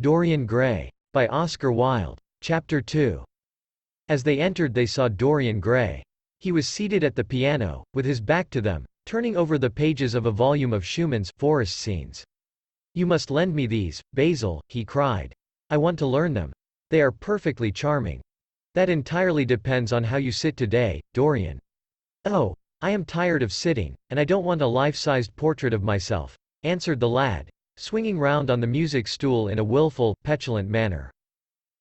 Dorian Gray. By Oscar Wilde. Chapter 2. As they entered they saw Dorian Gray. He was seated at the piano, with his back to them, turning over the pages of a volume of Schumann's forest scenes. "You must lend me these, Basil," he cried. "I want to learn them. They are perfectly charming." "That entirely depends on how you sit today, Dorian." "Oh, I am tired of sitting, and I don't want a life-sized portrait of myself," answered the lad, swinging round on the music stool in a wilful, petulant manner.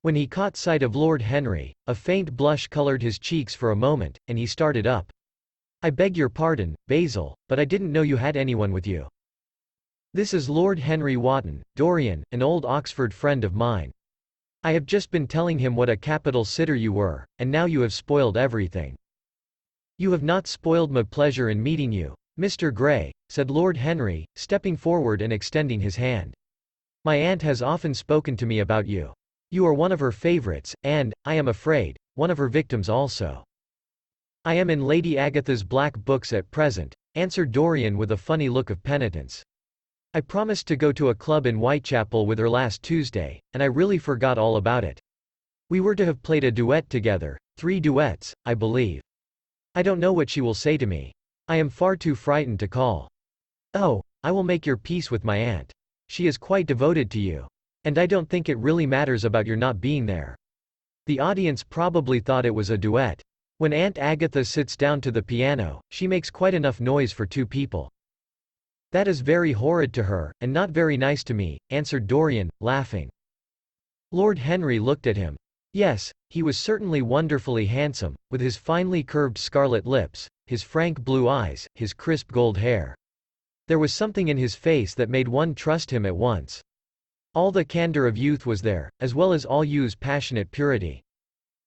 When he caught sight of Lord Henry, a faint blush coloured his cheeks for a moment, and he started up. "I beg your pardon, Basil, but I didn't know you had anyone with you." "This is Lord Henry Wotton, Dorian, an old Oxford friend of mine. I have just been telling him what a capital sitter you were, and now you have spoiled everything." "You have not spoiled my pleasure in meeting you, Mr. Gray," said Lord Henry, stepping forward and extending his hand. "My aunt has often spoken to me about you. You are one of her favourites, and, I am afraid, one of her victims also." "I am in Lady Agatha's black books at present," answered Dorian with a funny look of penitence. "I promised to go to a club in Whitechapel with her last Tuesday, and I really forgot all about it. We were to have played a duet together, 3 duets, I believe. I don't know what she will say to me. I am far too frightened to call." "Oh, I will make your peace with my aunt. She is quite devoted to you. And I don't think it really matters about your not being there." The audience probably thought it was a duet. When Aunt Agatha sits down to the piano, she makes quite enough noise for 2 people. "That is very horrid to her, and not very nice to me," answered Dorian, laughing. Lord Henry looked at him. Yes, he was certainly wonderfully handsome, with his finely curved scarlet lips, his frank blue eyes, his crisp gold hair. There was something in his face that made one trust him at once. All the candor of youth was there, as well as all youth's passionate purity.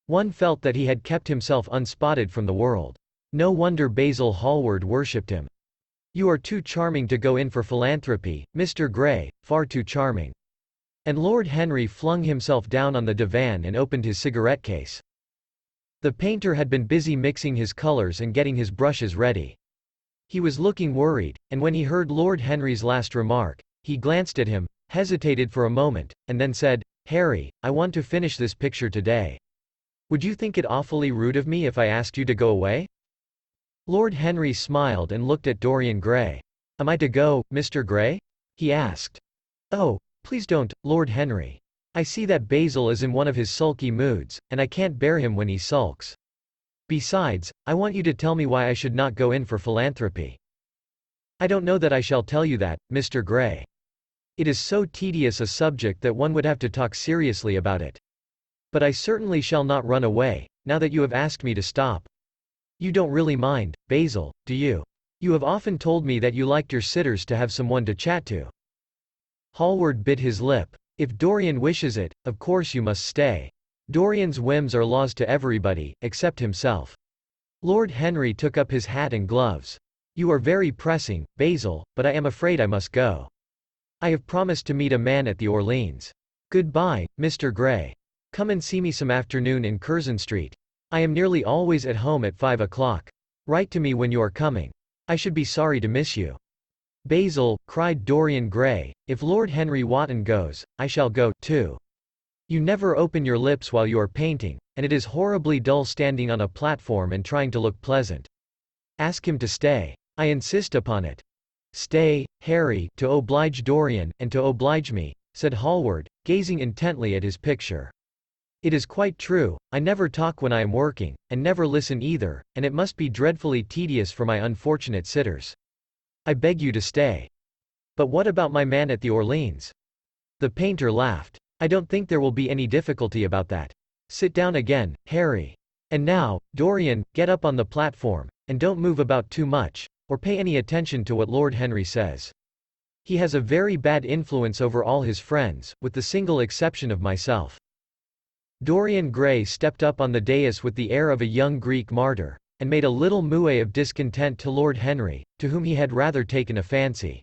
One felt that he had kept himself unspotted from the world. No wonder Basil Hallward worshipped him. "You are too charming to go in for philanthropy, Mr. Gray, far too charming." And Lord Henry flung himself down on the divan and opened his cigarette case. The painter had been busy mixing his colours and getting his brushes ready. He was looking worried, and when he heard Lord Henry's last remark, he glanced at him, hesitated for a moment, and then said, "Harry, I want to finish this picture today. Would you think it awfully rude of me if I asked you to go away?" Lord Henry smiled and looked at Dorian Gray. "Am I to go, Mr. Gray?" he asked. "Oh, please don't, Lord Henry. I see that Basil is in one of his sulky moods, and I can't bear him when he sulks. Besides, I want you to tell me why I should not go in for philanthropy." "I don't know that I shall tell you that, Mr. Gray. It is so tedious a subject that one would have to talk seriously about it. But I certainly shall not run away, now that you have asked me to stop. You don't really mind, Basil, do you? You have often told me that you liked your sitters to have someone to chat to." Hallward bit his lip. "If Dorian wishes it, of course you must stay. Dorian's whims are laws to everybody, except himself." Lord Henry took up his hat and gloves. "You are very pressing, Basil, but I am afraid I must go. I have promised to meet a man at the Orleans. Goodbye, Mr. Gray. Come and see me some afternoon in Curzon Street. I am nearly always at home at 5 o'clock. Write to me when you are coming. I should be sorry to miss you." "Basil," cried Dorian Gray, "if Lord Henry Wotton goes, I shall go, too. You never open your lips while you are painting, and it is horribly dull standing on a platform and trying to look pleasant. Ask him to stay. I insist upon it." "Stay, Harry, to oblige Dorian, and to oblige me," said Hallward, gazing intently at his picture. "It is quite true, I never talk when I am working, and never listen either, and it must be dreadfully tedious for my unfortunate sitters. I beg you to stay." "But what about my man at the Orleans?" The painter laughed. "I don't think there will be any difficulty about that. Sit down again, Harry. And now, Dorian, get up on the platform, and don't move about too much, or pay any attention to what Lord Henry says. He has a very bad influence over all his friends, with the single exception of myself." Dorian Gray stepped up on the dais with the air of a young Greek martyr, and made a little moue of discontent to Lord Henry, to whom he had rather taken a fancy.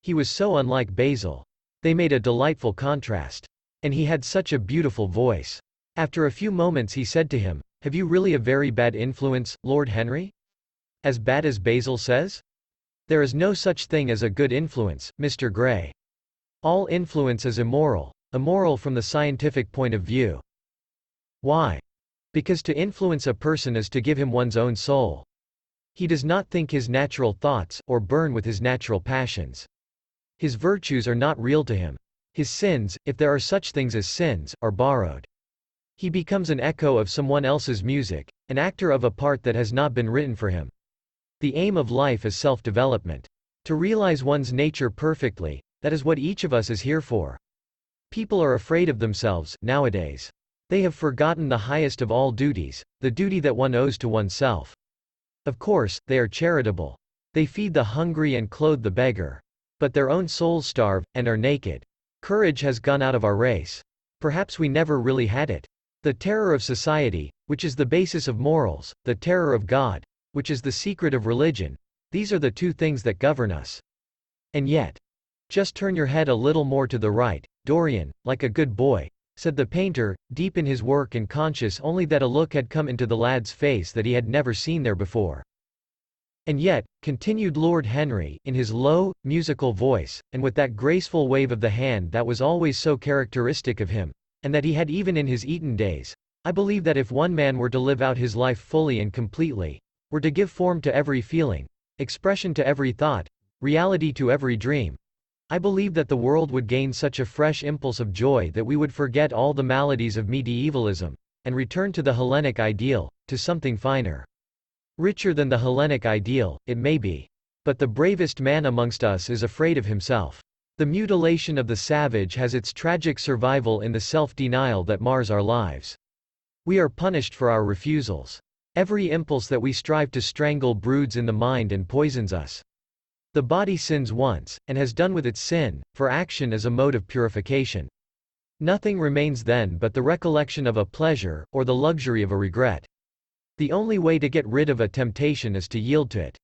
He was so unlike Basil. They made a delightful contrast. And he had such a beautiful voice. After a few moments he said to him, "Have you really a very bad influence, Lord Henry? As bad as Basil says? There is no such thing as a good influence, Mr. Gray. All influence is immoral, immoral from the scientific point of view. Why? Because to influence a person is to give him one's own soul. He does not think his natural thoughts, or burn with his natural passions. His virtues are not real to him. His sins, if there are such things as sins, are borrowed. He becomes an echo of someone else's music, an actor of a part that has not been written for him. The aim of life is self-development. To realize one's nature perfectly, that is what each of us is here for. People are afraid of themselves, nowadays. They have forgotten the highest of all duties, the duty that one owes to oneself. Of course, they are charitable. They feed the hungry and clothe the beggar. But their own souls starve, and are naked. Courage has gone out of our race. Perhaps we never really had it. The terror of society, which is the basis of morals, the terror of God, which is the secret of religion, these are the two things that govern us. And yet, just turn your head a little more to the right, Dorian, like a good boy, said the painter, deep in his work and conscious only that a look had come into the lad's face that he had never seen there before. And yet, continued Lord Henry, in his low, musical voice, and with that graceful wave of the hand that was always so characteristic of him, and that he had even in his Eton days, I believe that if one man were to live out his life fully and completely, were to give form to every feeling, expression to every thought, reality to every dream, I believe that the world would gain such a fresh impulse of joy that we would forget all the maladies of medievalism, and return to the Hellenic ideal, to something finer. Richer than the Hellenic ideal, it may be. But the bravest man amongst us is afraid of himself. The mutilation of the savage has its tragic survival in the self-denial that mars our lives. We are punished for our refusals. Every impulse that we strive to strangle broods in the mind and poisons us. The body sins once, and has done with its sin, for action is a mode of purification. Nothing remains then but the recollection of a pleasure, or the luxury of a regret. The only way to get rid of a temptation is to yield to it.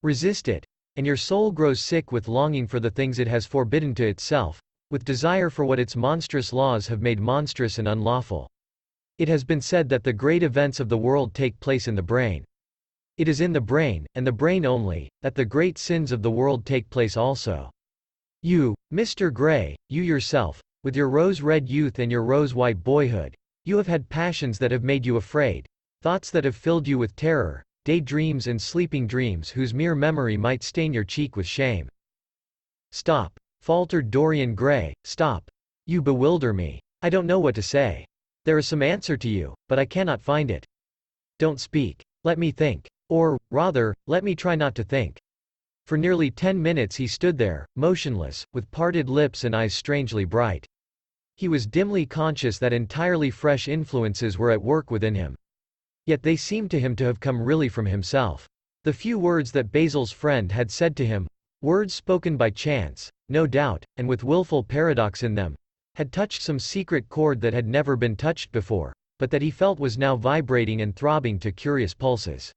Resist it, and your soul grows sick with longing for the things it has forbidden to itself, with desire for what its monstrous laws have made monstrous and unlawful. It has been said that the great events of the world take place in the brain. It is in the brain, and the brain only, that the great sins of the world take place also. You, Mr. Gray, you yourself, with your rose-red youth and your rose-white boyhood, you have had passions that have made you afraid, thoughts that have filled you with terror, daydreams and sleeping dreams whose mere memory might stain your cheek with shame. Stop, faltered Dorian Gray, stop. You bewilder me. I don't know what to say. There is some answer to you, but I cannot find it. Don't speak. Let me think. Or, rather, let me try not to think. For nearly 10 minutes he stood there, motionless, with parted lips and eyes strangely bright. He was dimly conscious that entirely fresh influences were at work within him. Yet they seemed to him to have come really from himself. The few words that Basil's friend had said to him, words spoken by chance, no doubt, and with willful paradox in them, had touched some secret chord that had never been touched before, but that he felt was now vibrating and throbbing to curious pulses.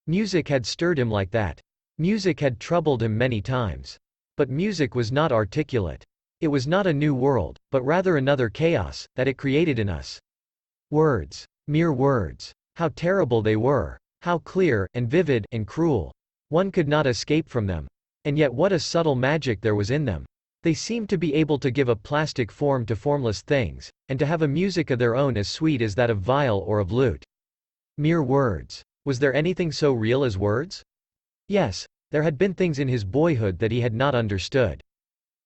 Music had stirred him like that. Music had troubled him many times. But music was not articulate. It was not a new world, but rather another chaos, that it created in us. Words. Mere words. How terrible they were. How clear, and vivid, and cruel. One could not escape from them. And yet what a subtle magic there was in them. They seemed to be able to give a plastic form to formless things, and to have a music of their own as sweet as that of viol or of lute. Mere words. Was there anything so real as words? Yes, there had been things in his boyhood that he had not understood.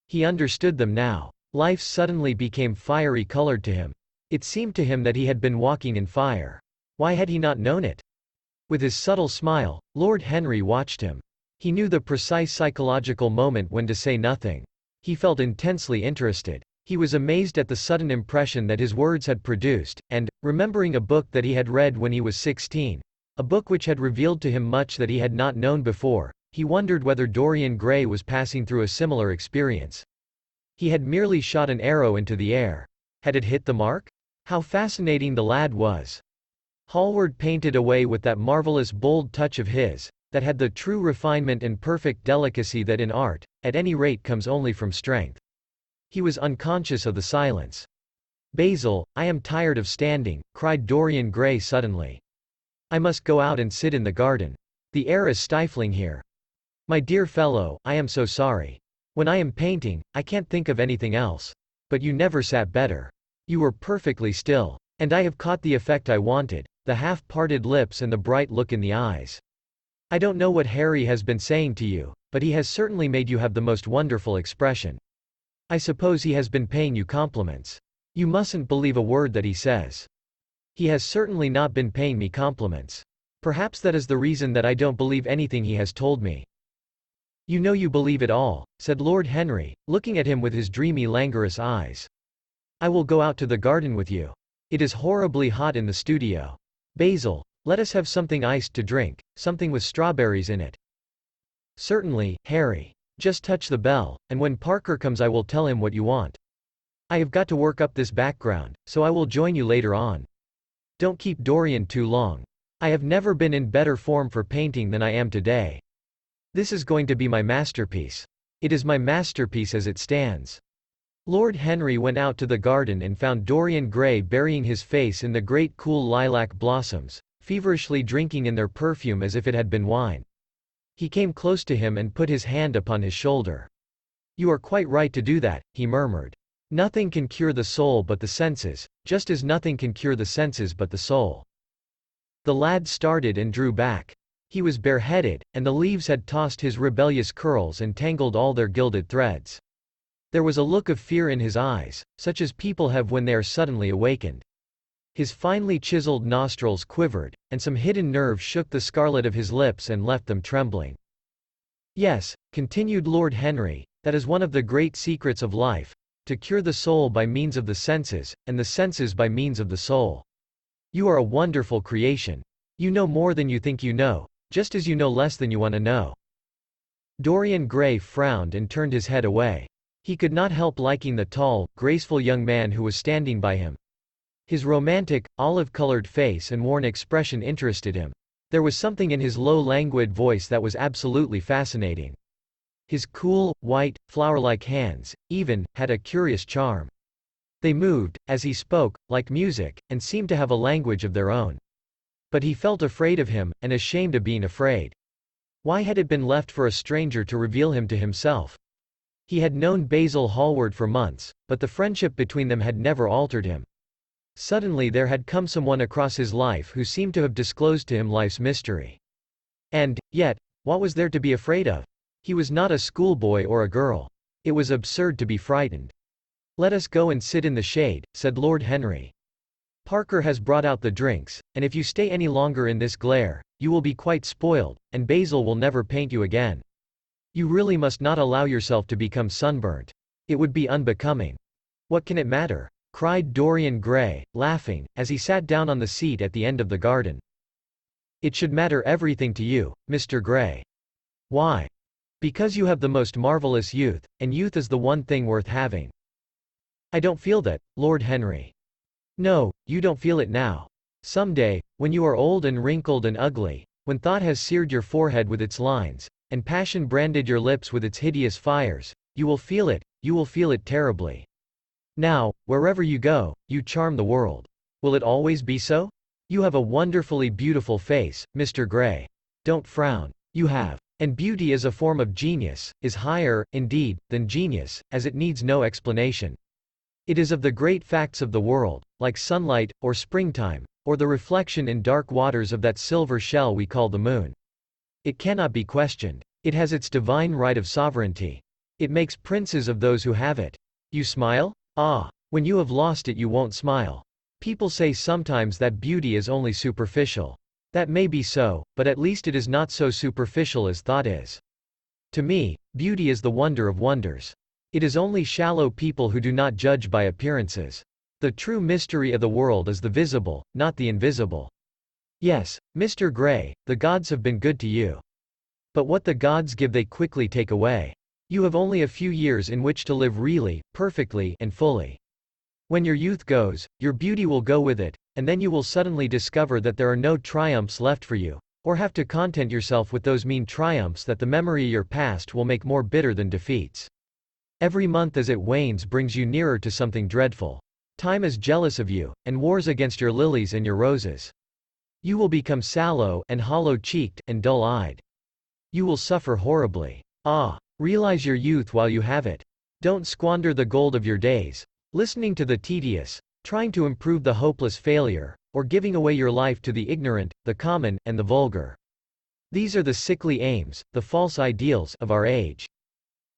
He understood them now. Life suddenly became fiery colored to him. It seemed to him that he had been walking in fire. Why had he not known it? With his subtle smile, Lord Henry watched him. He knew the precise psychological moment when to say nothing. He felt intensely interested. He was amazed at the sudden impression that his words had produced, and, remembering a book that he had read when he was 16, a book which had revealed to him much that he had not known before, he wondered whether Dorian Gray was passing through a similar experience. He had merely shot an arrow into the air. Had it hit the mark? How fascinating the lad was. Hallward painted away with that marvelous bold touch of his, that had the true refinement and perfect delicacy that in art, at any rate comes only from strength. He was unconscious of the silence. Basil, I am tired of standing, cried Dorian Gray suddenly. I must go out and sit in the garden. The air is stifling here. My dear fellow, I am so sorry. When I am painting, I can't think of anything else. But you never sat better. You were perfectly still. And I have caught the effect I wanted, the half-parted lips and the bright look in the eyes. I don't know what Harry has been saying to you, but he has certainly made you have the most wonderful expression. I suppose he has been paying you compliments. You mustn't believe a word that he says. He has certainly not been paying me compliments. Perhaps that is the reason that I don't believe anything he has told me. You know you believe it all, said Lord Henry, looking at him with his dreamy languorous eyes. I will go out to the garden with you. It is horribly hot in the studio. Basil, let us have something iced to drink, something with strawberries in it. Certainly, Harry. Just touch the bell, and when Parker comes I will tell him what you want. I have got to work up this background, so I will join you later on. Don't keep Dorian too long. I have never been in better form for painting than I am today. This is going to be my masterpiece. It is my masterpiece as it stands. Lord Henry went out to the garden and found Dorian Gray burying his face in the great cool lilac blossoms, feverishly drinking in their perfume as if it had been wine. He came close to him and put his hand upon his shoulder. You are quite right to do that, he murmured. Nothing can cure the soul but the senses, just as nothing can cure the senses but the soul. The lad started and drew back. He was bareheaded, and the leaves had tossed his rebellious curls and tangled all their gilded threads. There was a look of fear in his eyes, such as people have when they are suddenly awakened. His finely chiseled nostrils quivered, and some hidden nerve shook the scarlet of his lips and left them trembling. Yes, continued Lord Henry, that is one of the great secrets of life, to cure the soul by means of the senses, and the senses by means of the soul. You are a wonderful creation. You know more than you think you know, just as you know less than you want to know. Dorian Gray frowned and turned his head away. He could not help liking the tall, graceful young man who was standing by him. His romantic, olive-colored face and worn expression interested him. There was something in his low languid voice that was absolutely fascinating. His cool, white, flower-like hands, even, had a curious charm. They moved, as he spoke, like music, and seemed to have a language of their own. But he felt afraid of him, and ashamed of being afraid. Why had it been left for a stranger to reveal him to himself? He had known Basil Hallward for months, but the friendship between them had never altered him. Suddenly there had come someone across his life who seemed to have disclosed to him life's mystery. And, yet, what was there to be afraid of? He was not a schoolboy or a girl. It was absurd to be frightened. Let us go and sit in the shade, said Lord Henry. Parker has brought out the drinks, and if you stay any longer in this glare, you will be quite spoiled, and Basil will never paint you again. You really must not allow yourself to become sunburnt. It would be unbecoming. What can it matter? Cried Dorian Gray, laughing, as he sat down on the seat at the end of the garden. It should matter everything to you, Mr. Gray. Why? Because you have the most marvelous youth, and youth is the one thing worth having. I don't feel that, Lord Henry. No, you don't feel it now. Some day, when you are old and wrinkled and ugly, when thought has seared your forehead with its lines, and passion branded your lips with its hideous fires, you will feel it terribly. Now, wherever you go, you charm the world. Will it always be so? You have a wonderfully beautiful face, Mr. Gray. Don't frown. You have. And beauty is a form of genius, is higher, indeed, than genius, as it needs no explanation. It is of the great facts of the world, like sunlight, or springtime, or the reflection in dark waters of that silver shell we call the moon. It cannot be questioned. It has its divine right of sovereignty. It makes princes of those who have it. You smile? Ah, when you have lost it you won't smile. People say sometimes that beauty is only superficial. That may be so, but at least it is not so superficial as thought is. To me, beauty is the wonder of wonders. It is only shallow people who do not judge by appearances. The true mystery of the world is the visible, not the invisible. Yes, Mr. Gray, the gods have been good to you. But what the gods give they quickly take away. You have only a few years in which to live really, perfectly, and fully. When your youth goes, your beauty will go with it, and then you will suddenly discover that there are no triumphs left for you, or have to content yourself with those mean triumphs that the memory of your past will make more bitter than defeats. Every month as it wanes brings you nearer to something dreadful. Time is jealous of you, and wars against your lilies and your roses. You will become sallow and hollow-cheeked and dull-eyed. You will suffer horribly. Ah, realize your youth while you have it. Don't squander the gold of your days. listening to the tedious, trying to improve the hopeless failure, or giving away your life to the ignorant, the common, and the vulgar. These are the sickly aims, the false ideals, of our age.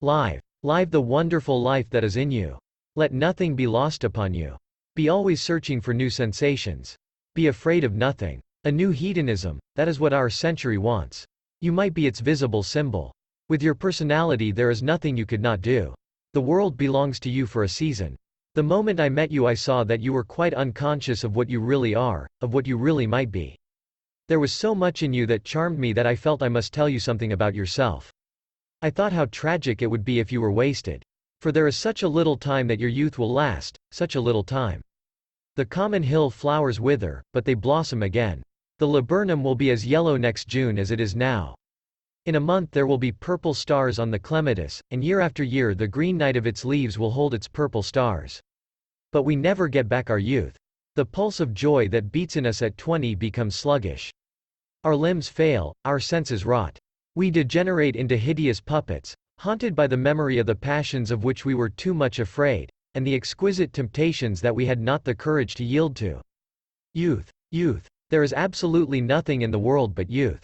Live the wonderful life that is in you. Let nothing be lost upon you. Be always searching for new sensations. Be afraid of nothing. A new hedonism, that is what our century wants. You might be its visible symbol. With your personality there is nothing you could not do. The world belongs to you for a season. The moment I met you I saw that you were quite unconscious of what you really are, of what you really might be. There was so much in you that charmed me that I felt I must tell you something about yourself. I thought how tragic it would be if you were wasted. For there is such a little time that your youth will last, such a little time. The common hill flowers wither, but they blossom again. The laburnum will be as yellow next June as it is now. In a month there will be purple stars on the clematis, and year after year the green night of its leaves will hold its purple stars. But we never get back our youth. The pulse of joy that beats in us at 20 becomes sluggish. Our limbs fail, our senses rot. We degenerate into hideous puppets, haunted by the memory of the passions of which we were too much afraid, and the exquisite temptations that we had not the courage to yield to. Youth. There is absolutely nothing in the world but youth.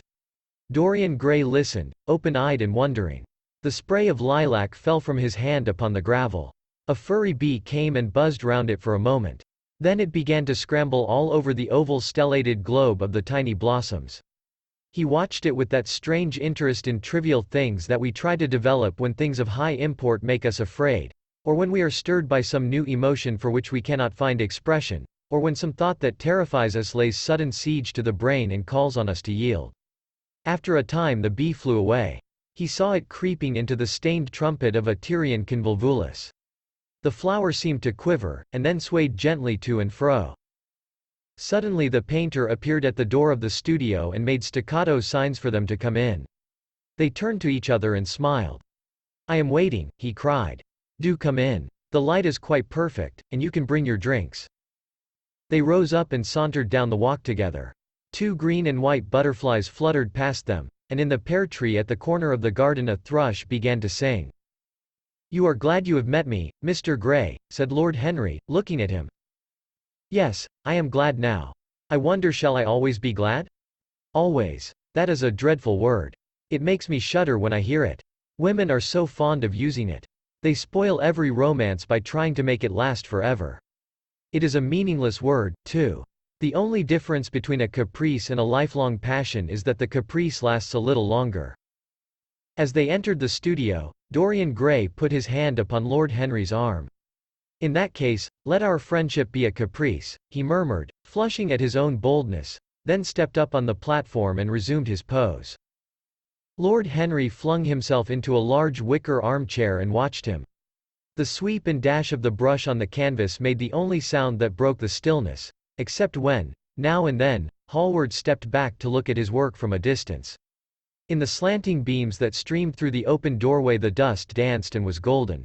Dorian Gray listened, open-eyed and wondering. The spray of lilac fell from his hand upon the gravel. A furry bee came and buzzed round it for a moment. Then it began to scramble all over the oval stellated globe of the tiny blossoms. He watched it with that strange interest in trivial things that we try to develop when things of high import make us afraid, or when we are stirred by some new emotion for which we cannot find expression, or when some thought that terrifies us lays sudden siege to the brain and calls on us to yield. After a time the bee flew away. He saw it creeping into the stained trumpet of a Tyrian convolvulus. The flower seemed to quiver, and then swayed gently to and fro. Suddenly the painter appeared at the door of the studio and made staccato signs for them to come in. They turned to each other and smiled. "I am waiting," he cried. "Do come in. The light is quite perfect, and you can bring your drinks." They rose up and sauntered down the walk together. 2 green and white butterflies fluttered past them, and in the pear tree at the corner of the garden a thrush began to sing. "You are glad you have met me, Mr. Gray," said Lord Henry, looking at him. "Yes, I am glad now. I wonder shall I always be glad? Always. That is a dreadful word. It makes me shudder when I hear it. Women are so fond of using it. They spoil every romance by trying to make it last forever. It is a meaningless word, too. The only difference between a caprice and a lifelong passion is that the caprice lasts a little longer." As they entered the studio, Dorian Gray put his hand upon Lord Henry's arm. "In that case, let our friendship be a caprice," he murmured, flushing at his own boldness, then stepped up on the platform and resumed his pose. Lord Henry flung himself into a large wicker armchair and watched him. The sweep and dash of the brush on the canvas made the only sound that broke the stillness, except when, now and then, Hallward stepped back to look at his work from a distance. In the slanting beams that streamed through the open doorway the dust danced and was golden.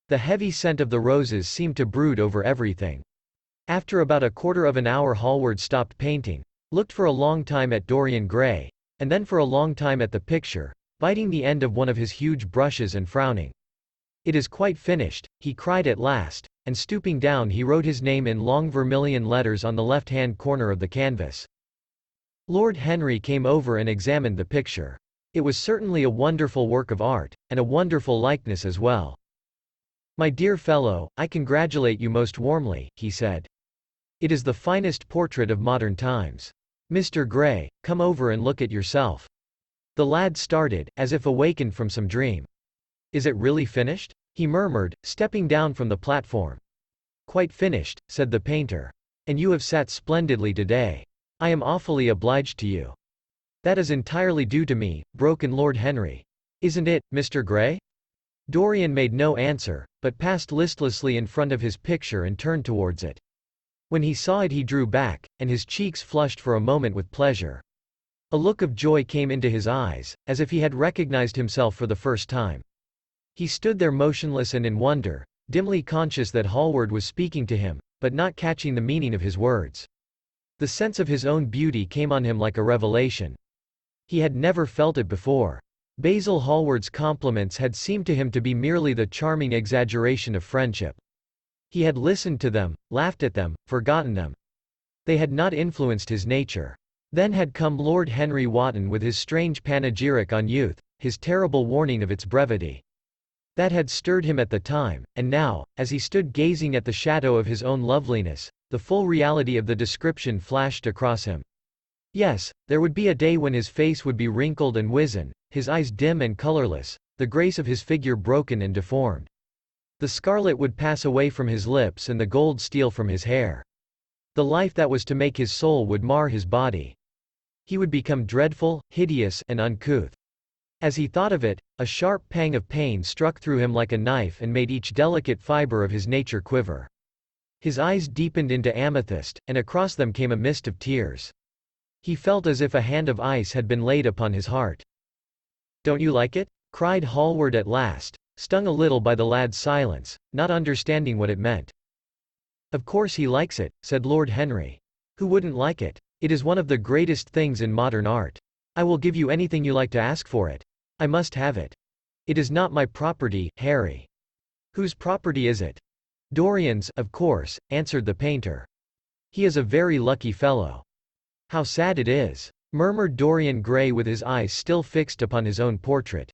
The heavy scent of the roses seemed to brood over everything. After about a quarter of an hour Hallward stopped painting, looked for a long time at Dorian Gray, and then for a long time at the picture, biting the end of one of his huge brushes and frowning. "It is quite finished," he cried at last, and stooping down he wrote his name in long vermilion letters on the left-hand corner of the canvas. Lord Henry came over and examined the picture. It was certainly a wonderful work of art, and a wonderful likeness as well. "My dear fellow, I congratulate you most warmly," he said. "It is the finest portrait of modern times. Mr. Gray, come over and look at yourself." The lad started, as if awakened from some dream. "Is it really finished?" he murmured, stepping down from the platform. "Quite finished," said the painter. "And you have sat splendidly today. I am awfully obliged to you." "That is entirely due to me," broke in Lord Henry. "Isn't it, Mr. Gray?" Dorian made no answer, but passed listlessly in front of his picture and turned towards it. When he saw it he drew back, and his cheeks flushed for a moment with pleasure. A look of joy came into his eyes, as if he had recognized himself for the first time. He stood there motionless and in wonder, dimly conscious that Hallward was speaking to him, but not catching the meaning of his words. The sense of his own beauty came on him like a revelation. He had never felt it before. Basil Hallward's compliments had seemed to him to be merely the charming exaggeration of friendship. He had listened to them, laughed at them, forgotten them. They had not influenced his nature. Then had come Lord Henry Wotton with his strange panegyric on youth, his terrible warning of its brevity. That had stirred him at the time, and now, as he stood gazing at the shadow of his own loveliness, the full reality of the description flashed across him. Yes, there would be a day when his face would be wrinkled and wizen, his eyes dim and colorless, the grace of his figure broken and deformed. The scarlet would pass away from his lips and the gold steal from his hair. The life that was to make his soul would mar his body. He would become dreadful, hideous, and uncouth. As he thought of it, a sharp pang of pain struck through him like a knife and made each delicate fiber of his nature quiver. His eyes deepened into amethyst, and across them came a mist of tears. He felt as if a hand of ice had been laid upon his heart. "Don't you like it?" cried Hallward at last, stung a little by the lad's silence, not understanding what it meant. "Of course he likes it," said Lord Henry. "Who wouldn't like it? It is one of the greatest things in modern art. I will give you anything you like to ask for it. I must have it. It is not my property, Harry." "Whose property is it?" "Dorian's, of course," answered the painter. "He is a very lucky fellow." "How sad it is," murmured Dorian Gray with his eyes still fixed upon his own portrait.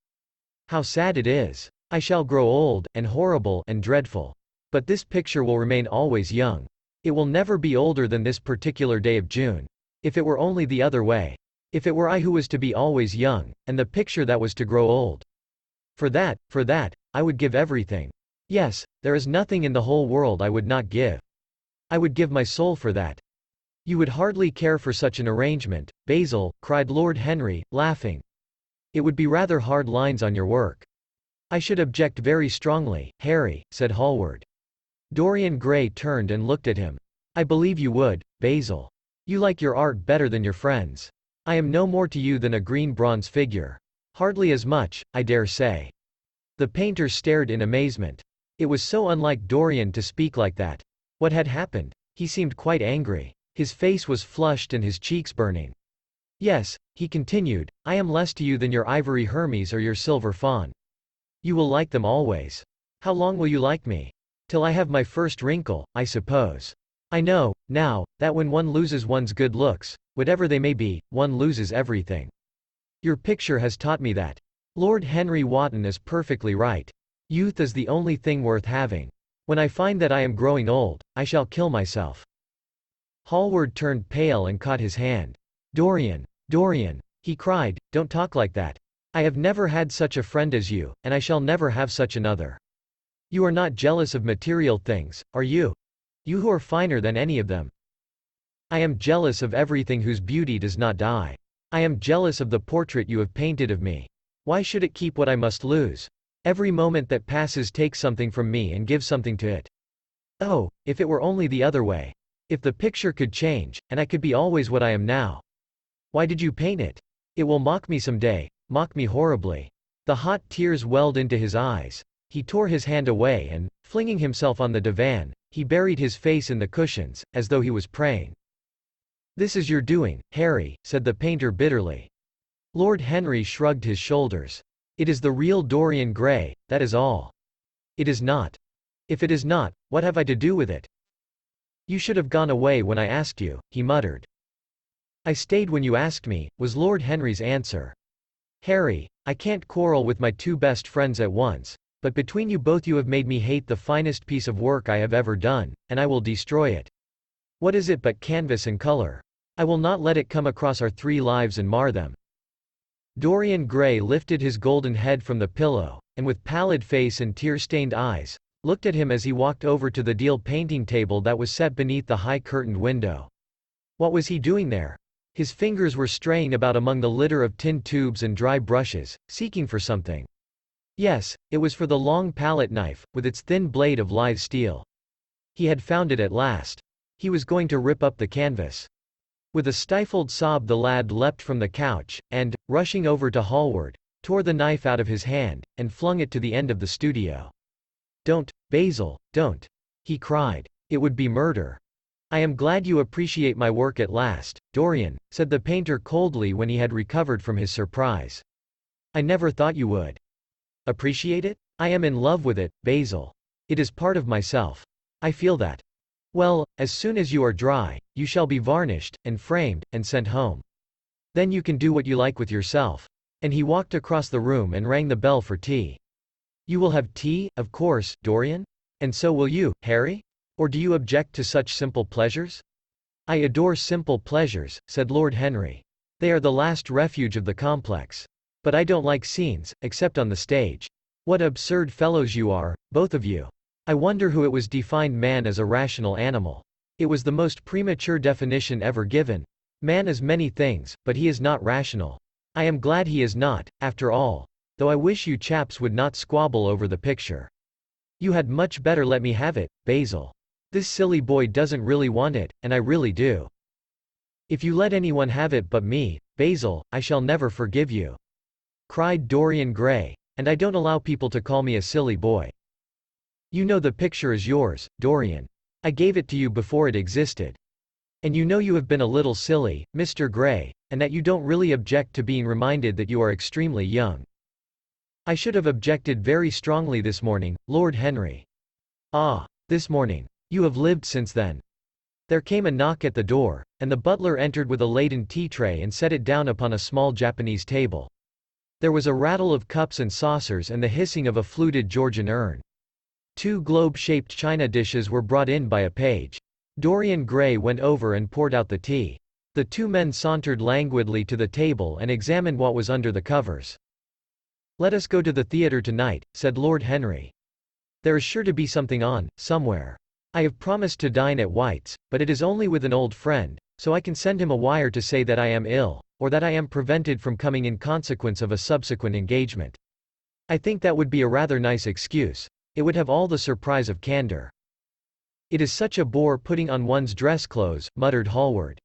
"How sad it is. I shall grow old, and horrible, and dreadful. But this picture will remain always young. It will never be older than this particular day of June. If it were only the other way. If it were I who was to be always young, and the picture that was to grow old. For that, I would give everything. Yes, there is nothing in the whole world I would not give. I would give my soul for that." "You would hardly care for such an arrangement, Basil," cried Lord Henry, laughing. "It would be rather hard lines on your work." "I should object very strongly, Harry," said Hallward. Dorian Gray turned and looked at him. "I believe you would, Basil. You like your art better than your friends. I am no more to you than a green bronze figure. Hardly as much, I dare say." The painter stared in amazement. It was so unlike Dorian to speak like that. What had happened? He seemed quite angry. His face was flushed and his cheeks burning. "Yes," he continued, "I am less to you than your ivory Hermes or your silver fawn. You will like them always. How long will you like me? Till I have my first wrinkle, I suppose. I know, now, that when one loses one's good looks, whatever they may be, one loses everything. Your picture has taught me that. Lord Henry Wotton is perfectly right. Youth is the only thing worth having. When I find that I am growing old, I shall kill myself." Hallward turned pale and caught his hand. "Dorian, Dorian," he cried, "don't talk like that. I have never had such a friend as you, and I shall never have such another. You are not jealous of material things, are you? You who are finer than any of them." "I am jealous of everything whose beauty does not die. I am jealous of the portrait you have painted of me. Why should it keep what I must lose? Every moment that passes takes something from me and gives something to it. Oh, if it were only the other way! If the picture could change, and I could be always what I am now! Why did you paint it? It will mock me some day, mock me horribly." The hot tears welled into his eyes. He tore his hand away and, flinging himself on the divan, he buried his face in the cushions, as though he was praying. "This is your doing, Harry," said the painter bitterly. Lord Henry shrugged his shoulders. "It is the real Dorian Gray, that is all." "It is not." "If it is not, what have I to do with it?" "You should have gone away when I asked you," he muttered. "I stayed when you asked me," was Lord Henry's answer. "Harry, I can't quarrel with my two best friends at once, but between you both you have made me hate the finest piece of work I have ever done, and I will destroy it. What is it but canvas and color? I will not let it come across our three lives and mar them." Dorian Gray lifted his golden head from the pillow, and with pallid face and tear-stained eyes, looked at him as he walked over to the deal painting table that was set beneath the high curtained window. What was he doing there? His fingers were straying about among the litter of tin tubes and dry brushes, seeking for something. Yes, it was for the long palette knife, with its thin blade of lithe steel. He had found it at last. He was going to rip up the canvas. With a stifled sob the lad leapt from the couch, and, rushing over to Hallward, tore the knife out of his hand, and flung it to the end of the studio. "Don't, Basil, don't!" he cried. "It would be murder." "I am glad you appreciate my work at last, Dorian," said the painter coldly when he had recovered from his surprise. "I never thought you would." "Appreciate it? I am in love with it, Basil. It is part of myself. I feel that. Well, as soon as you are dry, you shall be varnished, and framed, and sent home. Then you can do what you like with yourself." And he walked across the room and rang the bell for tea. "You will have tea, of course, Dorian? And so will you, Harry? Or do you object to such simple pleasures?" "I adore simple pleasures," said Lord Henry. "They are the last refuge of the complex. But I don't like scenes, except on the stage. What absurd fellows you are, both of you. I wonder who it was defined man as a rational animal. It was the most premature definition ever given. Man is many things, but he is not rational. I am glad he is not, after all. Though I wish you chaps would not squabble over the picture. You had much better let me have it, Basil. This silly boy doesn't really want it, and I really do. If you let anyone have it but me, Basil, I shall never forgive you," cried Dorian Gray. "And I don't allow people to call me a silly boy. You know the picture is yours, Dorian. I gave it to you before it existed. And you know you have been a little silly, Mr. Gray, and that you don't really object to being reminded that you are extremely young. I should have objected very strongly this morning, Lord Henry." "Ah, this morning. You have lived since then." There came a knock at the door, and the butler entered with a laden tea tray and set it down upon a small Japanese table. There was a rattle of cups and saucers and the hissing of a fluted Georgian urn. 2 globe-shaped china dishes were brought in by a page. Dorian Gray went over and poured out the tea. The 2 men sauntered languidly to the table and examined what was under the covers. "Let us go to the theatre tonight," said Lord Henry. "There is sure to be something on, somewhere. I have promised to dine at White's, but it is only with an old friend, so I can send him a wire to say that I am ill, or that I am prevented from coming in consequence of a subsequent engagement. I think that would be a rather nice excuse. It would have all the surprise of candor." "It is such a bore putting on one's dress clothes," muttered Hallward.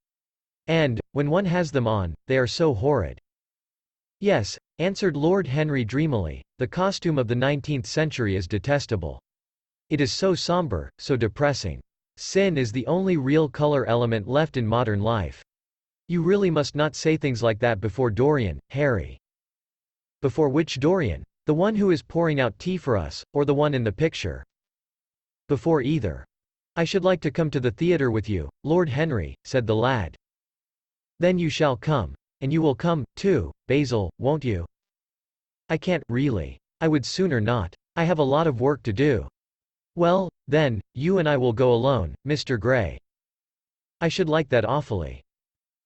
"And, when one has them on, they are so horrid." "Yes," answered Lord Henry dreamily, "the costume of the 19th century is detestable. It is so somber, so depressing. Sin is the only real color element left in modern life. You really must not say things like that before Dorian, Harry." "Before which Dorian? The one who is pouring out tea for us, or the one in the picture?" "Before either. I should like to come to the theatre with you, Lord Henry," said the lad. "Then you shall come. And you will come, too, Basil, won't you?" "I can't, really. I would sooner not. I have a lot of work to do." "Well, then, you and I will go alone, Mr. Gray." "I should like that awfully."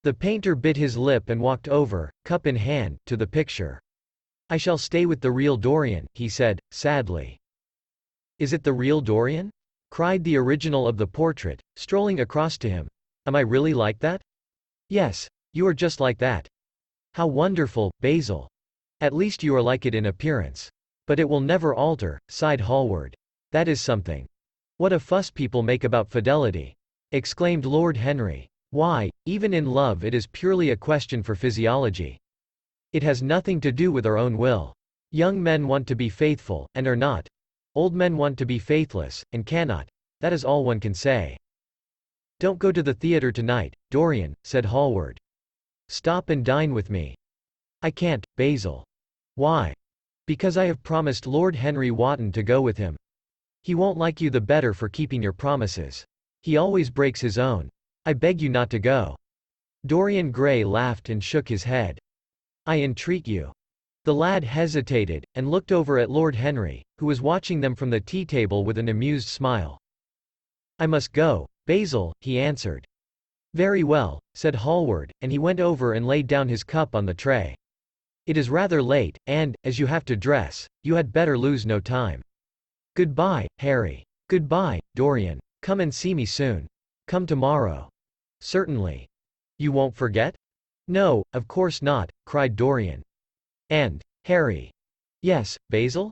The painter bit his lip and walked over, cup in hand, to the picture. "I shall stay with the real Dorian," he said, sadly. "Is it the real Dorian?" cried the original of the portrait, strolling across to him. "Am I really like that?" "Yes, you are just like that." "How wonderful, Basil. At least you are like it in appearance. But it will never alter," sighed Hallward. "That is something. What a fuss people make about fidelity!" exclaimed Lord Henry. "Why, even in love it is purely a question for physiology. It has nothing to do with our own will. Young men want to be faithful, and are not. Old men want to be faithless, and cannot. That is all one can say." "Don't go to the theatre tonight, Dorian," said Hallward. "Stop and dine with me." "I can't, Basil." "Why?" "Because I have promised Lord Henry Wotton to go with him. He won't like you the better for keeping your promises. He always breaks his own. I beg you not to go." Dorian Gray laughed and shook his head. "I entreat you." The lad hesitated, and looked over at Lord Henry, who was watching them from the tea-table with an amused smile. "I must go, Basil," he answered. "Very well," said Hallward, and he went over and laid down his cup on the tray. "It is rather late, and, as you have to dress, you had better lose no time. Goodbye, Harry. Goodbye, Dorian. Come and see me soon. Come tomorrow." "Certainly." "You won't forget?" "No, of course not," cried Dorian. "And, Harry." "Yes, Basil?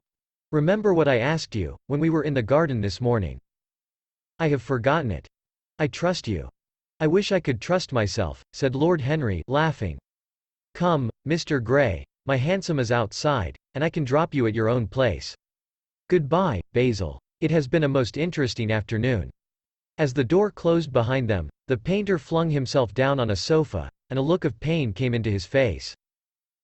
Remember what I asked you, when we were in the garden this morning." "I have forgotten it." "I trust you." "I wish I could trust myself," said Lord Henry, laughing. "Come, Mr. Gray, my hansom is outside, and I can drop you at your own place. Goodbye, Basil. It has been a most interesting afternoon." As the door closed behind them, the painter flung himself down on a sofa, and a look of pain came into his face.